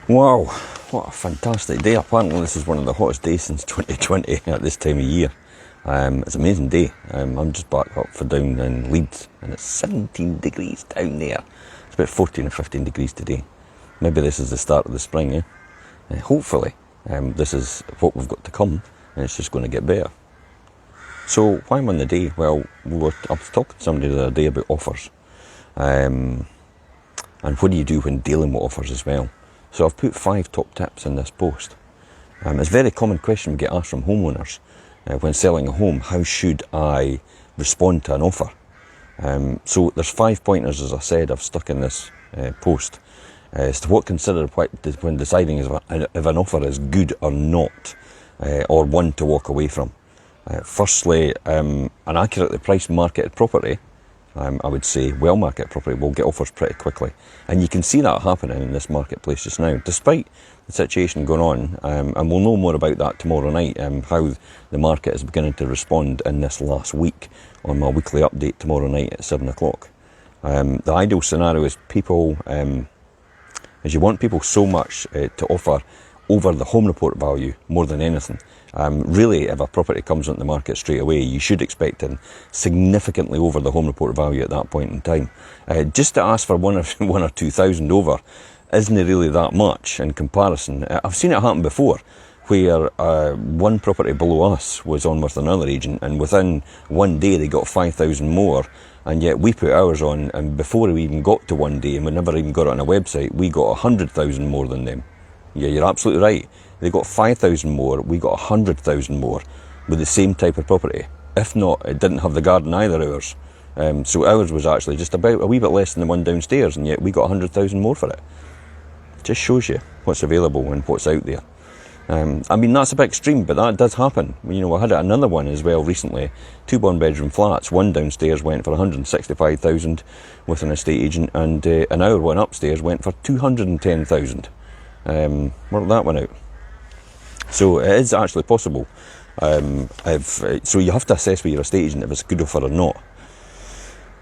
Wow, what a fantastic day. Apparently this is one of the hottest days since 2020 at this time of year. It's an amazing day. I'm just back up for down in Leeds and it's 17 degrees down there. It's about 14 or 15 degrees today. Maybe this is the start of the spring, hopefully this is what we've got to come and it's just going to get better. So why am I on the day? Well, I was talking to somebody the other day about offers. And what do you do when dealing with offers as well? So I've put 5 top tips in this post. It's a very common question we get asked from homeowners when selling a home. How should I respond to an offer? So there's 5 pointers, as I said, I've stuck in this post as to what consider when deciding if an offer is good or not, or one to walk away from. Firstly, an accurately priced marketed property, I would say well-marketed property will get offers pretty quickly. And you can see that happening in this marketplace just now, despite the situation going on. And we'll know more about that tomorrow night, how the market is beginning to respond in this last week on my weekly update tomorrow night at 7 o'clock. The ideal scenario is you want people so much to offer over the home report value more than anything. Really, if a property comes onto the market straight away, you should expect it significantly over the home report value at that point in time. Just to ask for one or 2,000 over isn't really that much in comparison. I've seen it happen before, where one property below us was on with another agent, and within one day they got 5,000 more, and yet we put ours on, and before we even got to one day, and we never even got it on a website, we got 100,000 more than them. Yeah, you're absolutely right. They got 5,000 more, we got 100,000 more with the same type of property. If not, it didn't have the garden either, ours. So ours was actually just about a wee bit less than the one downstairs, and yet we got 100,000 more for it. It just shows you what's available and what's out there. I mean, that's a bit extreme, but that does happen. You know, I had another one as well recently, 2 one-bedroom flats. One downstairs went for 165,000 with an estate agent, and our one upstairs went for 210,000. Work that one out. So it is actually possible. So you have to assess with your estate agent if it's a good offer or not.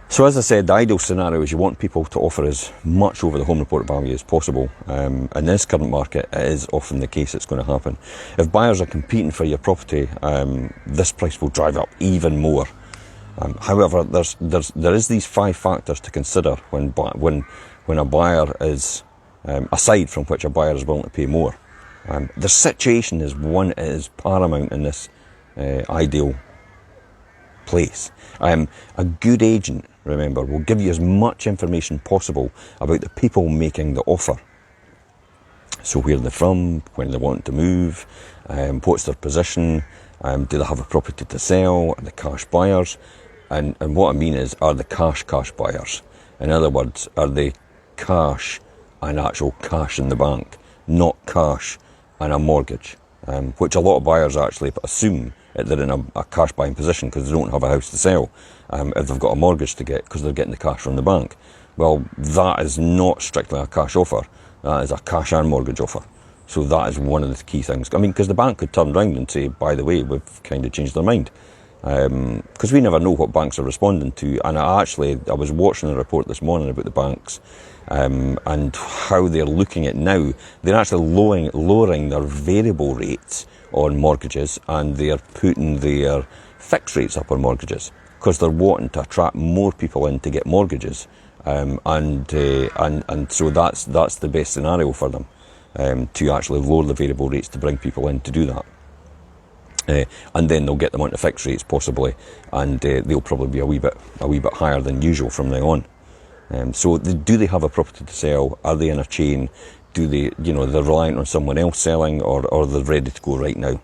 So as I said, the ideal scenario is you want people to offer as much over the home report value as possible. In this current market, it is often the case it's going to happen. If buyers are competing for your property, this price will drive up even more. However, there is these 5 factors to consider when a buyer is, aside from which a buyer is willing to pay more. The situation is paramount in this ideal place. A good agent, remember, will give you as much information possible about the people making the offer. So where they're from, when they want to move, what's their position, do they have a property to sell, are they cash buyers? And what I mean is, are they cash buyers? In other words, are they cash and actual cash in the bank, not cash and a mortgage, which a lot of buyers actually assume that they're in a cash buying position because they don't have a house to sell, if they've got a mortgage to get because they're getting the cash from the bank. Well, that is not strictly a cash offer, that is a cash and mortgage offer. So that is one of the key things. I mean, because the bank could turn around and say, by the way, we've kind of changed their mind. Because we never know what banks are responding to. And I was watching a report this morning about the banks and how they're looking at now. They're actually lowering their variable rates on mortgages, and they're putting their fixed rates up on mortgages because they're wanting to attract more people in to get mortgages. And so that's the best scenario for them, to actually lower the variable rates to bring people in to do that. And then they'll get them onto fixed rates possibly, and they'll probably be a wee bit higher than usual from now on. So do they have a property to sell? Are they in a chain? Do they, they're reliant on someone else selling, or they're ready to go right now?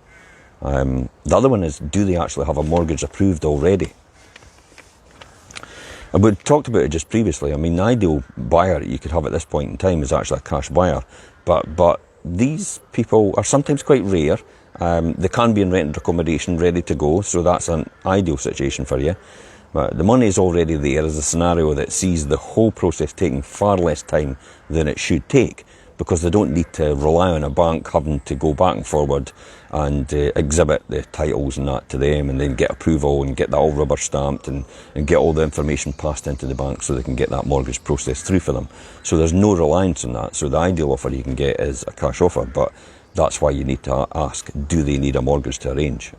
The other one is, do they actually have a mortgage approved already? And we talked about it just previously. I mean, the ideal buyer you could have at this point in time is actually a cash buyer, but these people are sometimes quite rare. They can be in rented accommodation ready to go, so that's an ideal situation for you. But the money is already there as a scenario that sees the whole process taking far less time than it should take. because they don't need to rely on a bank having to go back and forward and exhibit the titles and that to them, and then get approval and get that all rubber stamped and get all the information passed into the bank so they can get that mortgage process through for them. So there's no reliance on that. So the ideal offer you can get is a cash offer, but that's why you need to ask, do they need a mortgage to arrange?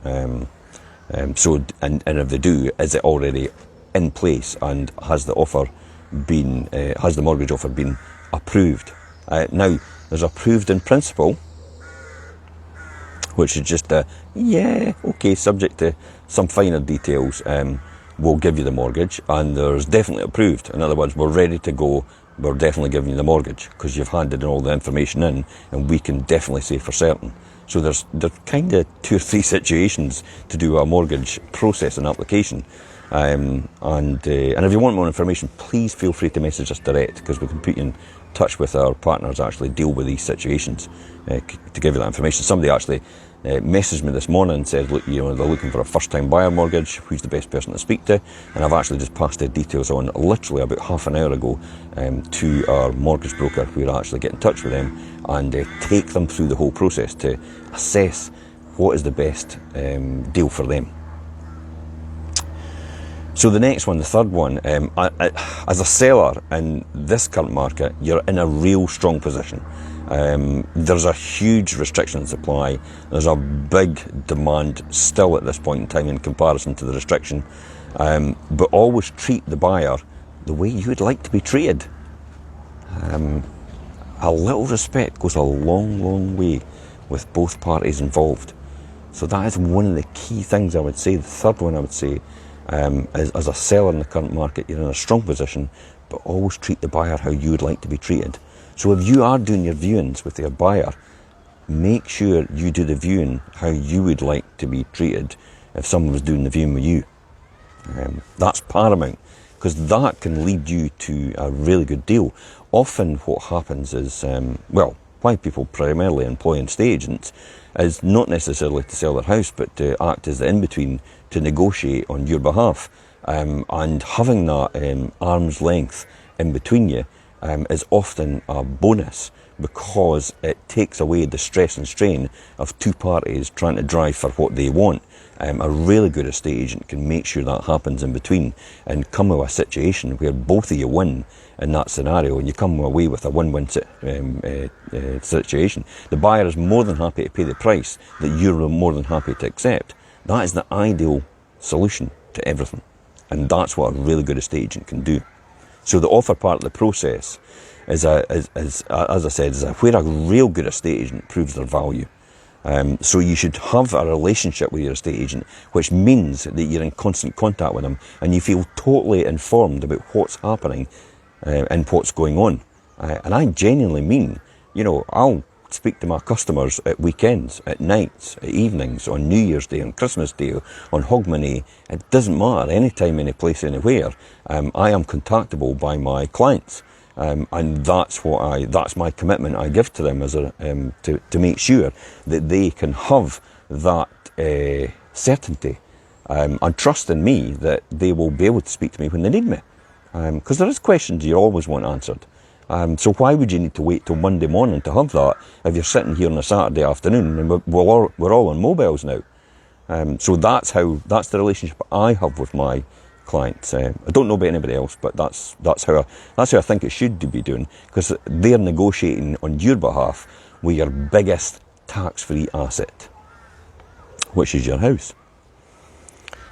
So if they do, is it already in place, and has the mortgage offer been approved? Now, there's approved in principle, which is just subject to some finer details, we'll give you the mortgage. And there's definitely approved. In other words, we're ready to go, we're definitely giving you the mortgage because you've handed all the information in, and we can definitely say for certain. So there's kind of 2 or 3 situations to do a mortgage process and application. And if you want more information, please feel free to message us direct, because we can put you in touch with our partners actually deal with these situations to give you that information. Somebody actually messaged me this morning and said, look, they're looking for a first-time buyer mortgage, who's the best person to speak to? And I've actually just passed their details on literally about half an hour ago to our mortgage broker, who will actually get in touch with them and take them through the whole process to assess what is the best deal for them. So the next one, the third one, as a seller in this current market, you're in a real strong position. There's a huge restriction on supply. There's a big demand still at this point in time in comparison to the restriction. But always treat the buyer the way you would like to be treated. A little respect goes a long, long way with both parties involved. So that is one of the key things I would say. The third one I would say, as a seller in the current market, you're in a strong position, but always treat the buyer how you would like to be treated. So if you are doing your viewings with your buyer, make sure you do the viewing how you would like to be treated if someone was doing the viewing with you. That's paramount, because that can lead you to a really good deal. Often what happens is, why people primarily employ estate agents is not necessarily to sell their house, but to act as the in-between to negotiate on your behalf. And having that arm's length in between you is often a bonus, because it takes away the stress and strain of 2 parties trying to drive for what they want. A really good estate agent can make sure that happens in between and come to a situation where both of you win in that scenario, and you come away with a win-win situation. The buyer is more than happy to pay the price that you're more than happy to accept. That is the ideal solution to everything, and that's what a really good estate agent can do. So the offer part of the process is as I said, where a real good estate agent proves their value. So you should have a relationship with your estate agent, which means that you're in constant contact with them and you feel totally informed about what's happening and what's going on. And I genuinely mean, I'll speak to my customers at weekends, at nights, at evenings, on New Year's Day, on Christmas Day, on Hogmanay. It doesn't matter, anytime, any place, anywhere. I am contactable by my clients. And that's my commitment I give to them as to make sure that they can have that certainty and trust in me that they will be able to speak to me when they need me. Because there is questions you always want answered. So why would you need to wait till Monday morning to have that if you're sitting here on a Saturday afternoon? And we're all on mobiles now. So that's the relationship I have with my clients. I don't know about anybody else, but that's how I think it should be doing, because they're negotiating on your behalf with your biggest tax-free asset, which is your house.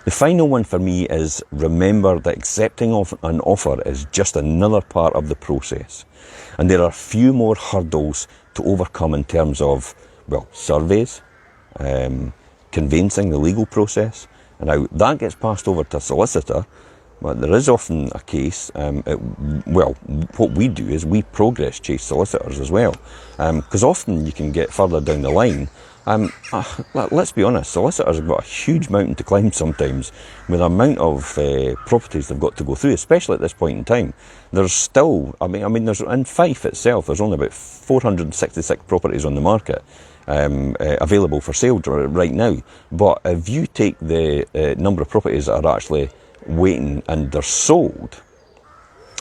The final one for me is, remember that accepting of an offer is just another part of the process, and there are a few more hurdles to overcome in terms of, surveys, conveyancing, the legal process. And now that gets passed over to a solicitor, but there is often a case, what we do is we progress chase solicitors as well, because often you can get further down the line. Let's be honest, solicitors have got a huge mountain to climb sometimes with the amount of properties they've got to go through, especially at this point in time. There's still, there's in Fife itself, there's only about 466 properties on the market available for sale right now. But if you take the number of properties that are actually waiting and they're sold,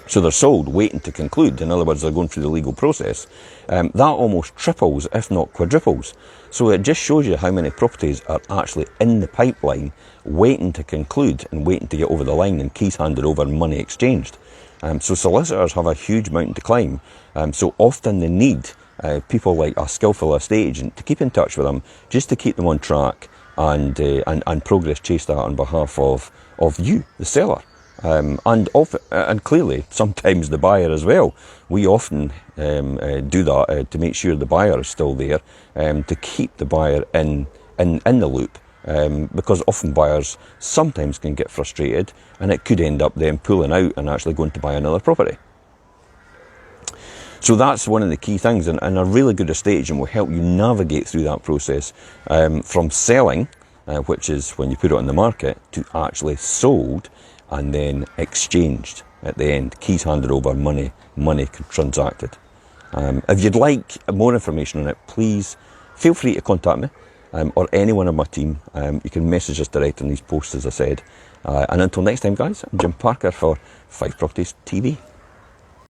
So they're sold waiting to conclude. In other words, they're going through the legal process. That almost triples, if not quadruples. So it just shows you how many properties are actually in the pipeline, waiting to conclude and waiting to get over the line and keys handed over and money exchanged. So solicitors have a huge mountain to climb. So often they need people like a skillful estate agent to keep in touch with them, just to keep them on track and progress chase that on behalf of you, the seller. And clearly, sometimes the buyer as well. We often do that to make sure the buyer is still there, to keep the buyer in the loop, because often buyers sometimes can get frustrated, and it could end up them pulling out and actually going to buy another property. So that's one of the key things, and a really good estate agent will help you navigate through that process, from selling, which is when you put it on the market, to actually sold and then exchanged at the end, keys handed over, money transacted. If you'd like more information on it, please feel free to contact me or anyone on my team. You can message us direct on these posts, as I said. And until next time, guys, I'm Jim Parker for 5 Properties TV.